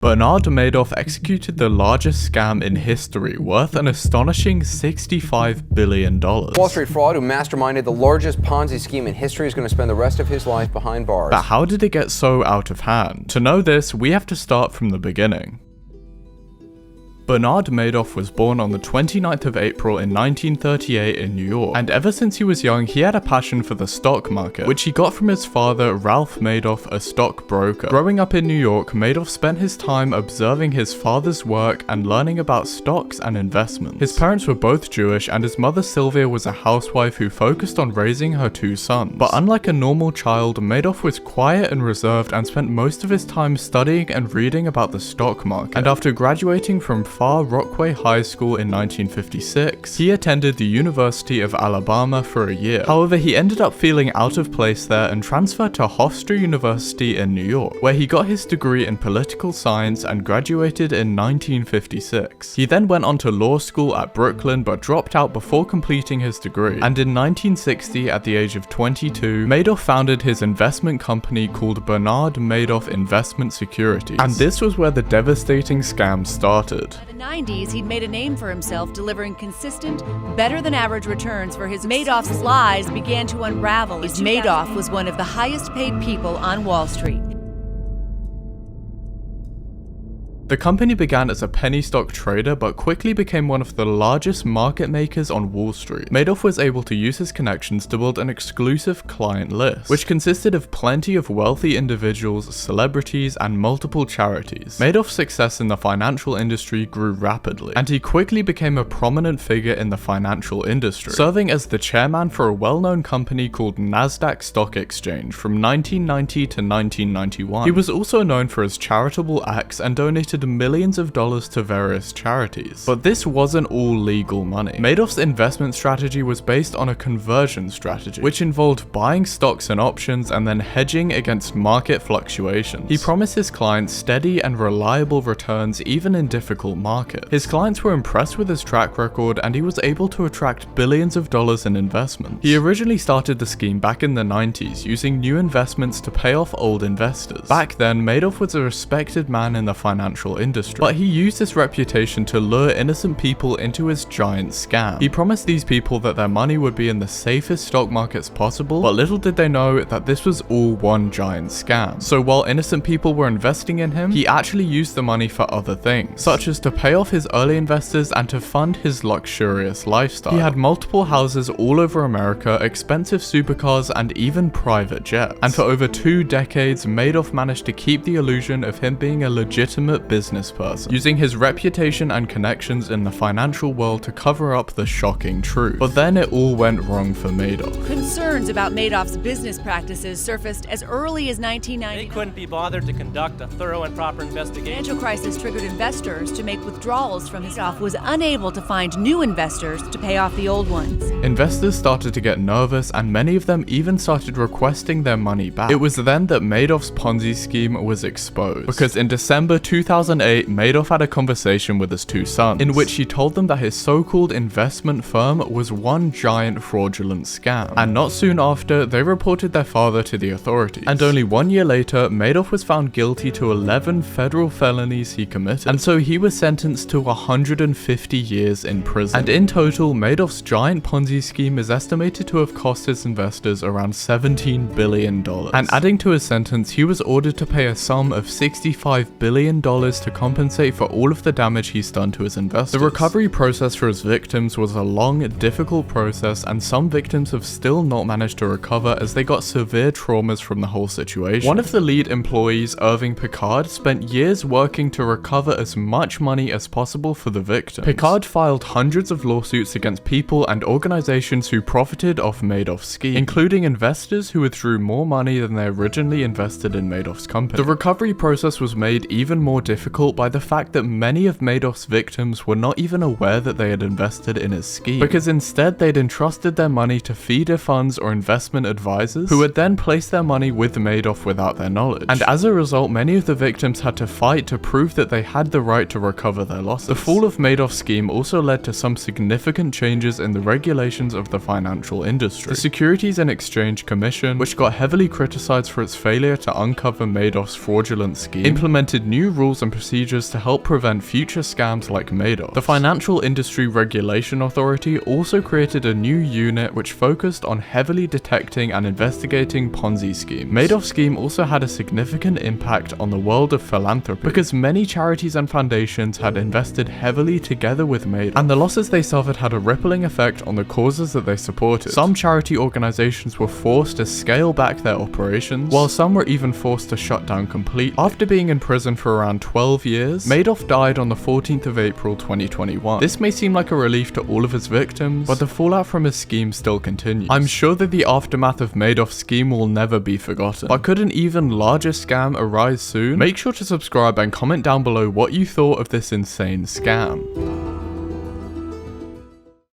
Bernard Madoff executed the largest scam in history, worth an astonishing $65 billion. Wall Street fraud who masterminded the largest Ponzi scheme in history is going to spend the rest of his life behind bars. But how did it get so out of hand? To know this, we have to start from the beginning. Bernard Madoff was born on the 29th of April in 1938 in New York, and ever since he was young he had a passion for the stock market, which he got from his father Ralph Madoff, a stockbroker. Growing up in New York, Madoff spent his time observing his father's work and learning about stocks and investments. His parents were both Jewish, and his mother Sylvia was a housewife who focused on raising her two sons. But unlike a normal child, Madoff was quiet and reserved and spent most of his time studying and reading about the stock market. And after graduating from Far Rockaway High School in 1956, he attended the University of Alabama for a year. However, he ended up feeling out of place there and transferred to Hofstra University in New York, where he got his degree in political science and graduated in 1956. He then went on to law school at Brooklyn but dropped out before completing his degree, and in 1960, at the age of 22, Madoff founded his investment company called Bernard Madoff Investment Securities, and this was where the devastating scam started. In the 90s, he'd made a name for himself delivering consistent, better-than-average returns for his. Madoff's lies began to unravel as Madoff was one of the highest-paid people on Wall Street. The company began as a penny stock trader but quickly became one of the largest market makers on Wall Street. Madoff was able to use his connections to build an exclusive client list, which consisted of plenty of wealthy individuals, celebrities, and multiple charities. Madoff's success in the financial industry grew rapidly, and he quickly became a prominent figure in the financial industry, serving as the chairman for a well-known company called Nasdaq Stock Exchange from 1990 to 1991. He was also known for his charitable acts and donated millions of dollars to various charities. But this wasn't all legal money. Madoff's investment strategy was based on a conversion strategy, which involved buying stocks and options and then hedging against market fluctuations. He promised his clients steady and reliable returns even in difficult markets. His clients were impressed with his track record, and he was able to attract billions of dollars in investments. He originally started the scheme back in the 90s, using new investments to pay off old investors. Back then, Madoff was a respected man in the financial industry, but he used this reputation to lure innocent people into his giant scam. He promised these people that their money would be in the safest stock markets possible, but little did they know that this was all one giant scam. So while innocent people were investing in him, he actually used the money for other things, such as to pay off his early investors and to fund his luxurious lifestyle. He had multiple houses all over America, expensive supercars, and even private jets. And for over 2 decades, Madoff managed to keep the illusion of him being a legitimate business person, using his reputation and connections in the financial world to cover up the shocking truth. But then it all went wrong for Madoff. Concerns about Madoff's business practices surfaced as early as 1990. They couldn't be bothered to conduct a thorough and proper investigation. The financial crisis triggered investors to make withdrawals from his Madoff was unable to find new investors to pay off the old ones. Investors started to get nervous, and many of them even started requesting their money back. It was then that Madoff's Ponzi scheme was exposed, because in December 2008, Madoff had a conversation with his two sons, in which he told them that his so-called investment firm was one giant fraudulent scam. And not soon after, they reported their father to the authorities. And only 1 year later, Madoff was found guilty to 11 federal felonies he committed, and so he was sentenced to 150 years in prison. And in total, Madoff's giant Ponzi scheme is estimated to have cost his investors around $17 billion. And adding to his sentence, he was ordered to pay a sum of $65 billion to compensate for all of the damage he's done to his investors. The recovery process for his victims was a long, difficult process, and some victims have still not managed to recover as they got severe traumas from the whole situation. One of the lead employees, Irving Picard, spent years working to recover as much money as possible for the victims. Picard filed hundreds of lawsuits against people and organizations who profited off Madoff's scheme, including investors who withdrew more money than they originally invested in Madoff's company. The recovery process was made even more difficult by the fact that many of Madoff's victims were not even aware that they had invested in his scheme, because instead they'd entrusted their money to feeder funds or investment advisors who would then place their money with Madoff without their knowledge. And as a result, many of the victims had to fight to prove that they had the right to recover their losses. The fall of Madoff's scheme also led to some significant changes in the regulations of the financial industry. The Securities and Exchange Commission, which got heavily criticized for its failure to uncover Madoff's fraudulent scheme, implemented new rules and and procedures to help prevent future scams like Madoff. The Financial Industry Regulation Authority also created a new unit which focused on heavily detecting and investigating Ponzi schemes. Madoff's scheme also had a significant impact on the world of philanthropy because many charities and foundations had invested heavily together with Madoff, and the losses they suffered had a rippling effect on the causes that they supported. Some charity organizations were forced to scale back their operations, while some were even forced to shut down completely. After being in prison for around 12 years, Madoff died on the 14th of April 2021. This may seem like a relief to all of his victims, but the fallout from his scheme still continues. I'm sure that the aftermath of Madoff's scheme will never be forgotten, but could an even larger scam arise soon? Make sure to subscribe and comment down below what you thought of this insane scam.